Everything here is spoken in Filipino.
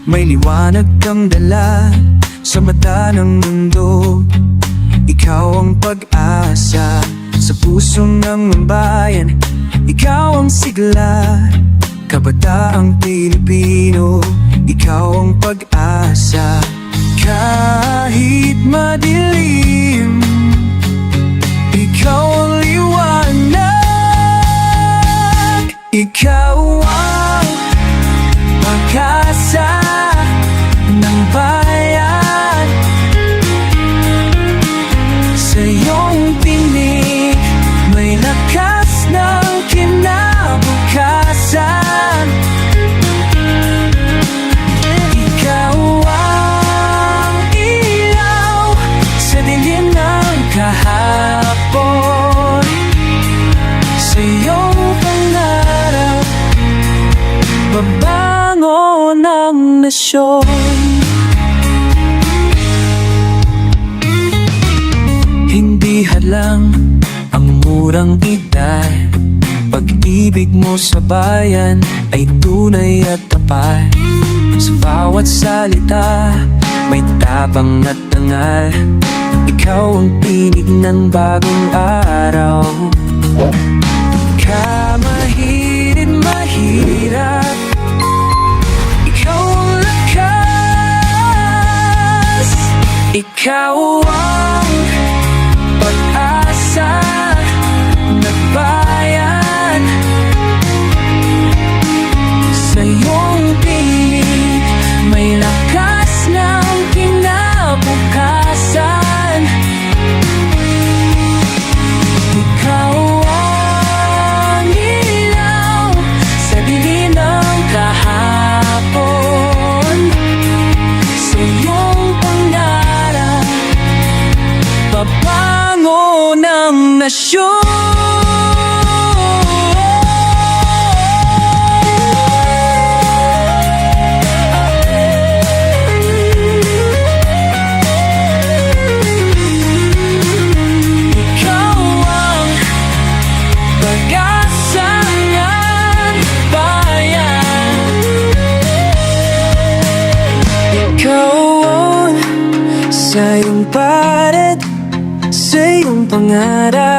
May liwanag kang dala sa mata ng mundo. Ikaw ang pag-asa sa puso ng bayan. Ikaw ang sigla, kabataang Pilipino. Ikaw ang pag-asa kahit madilim. Ikaw ang liwanag. Ikaw ang pag-asa ng bayan. Sa iyong tinig may lakas ng kinabukasan. Ikaw ang ilaw sa dilim ng kahapon. Sa iyong pangarap babangon ang nasyon. Hindi hadlang ang murang edad. Pag-ibig mo sa bayan ay tunay at tapat. Sa bawat salita may tapang at dangal. Ikaw ang tinig ng bagong araw. Kahit mahirap, ikaw ang lakas. Ikaw ang pag-asa ng bayan. Sa iyong tinig may lakas ng kinabukasan. Ikaw ang ilaw sa dilim ng kahapon. Sa iyong pangarap babangon ang nasyon. Sa iyong pared, sa iyong pangarap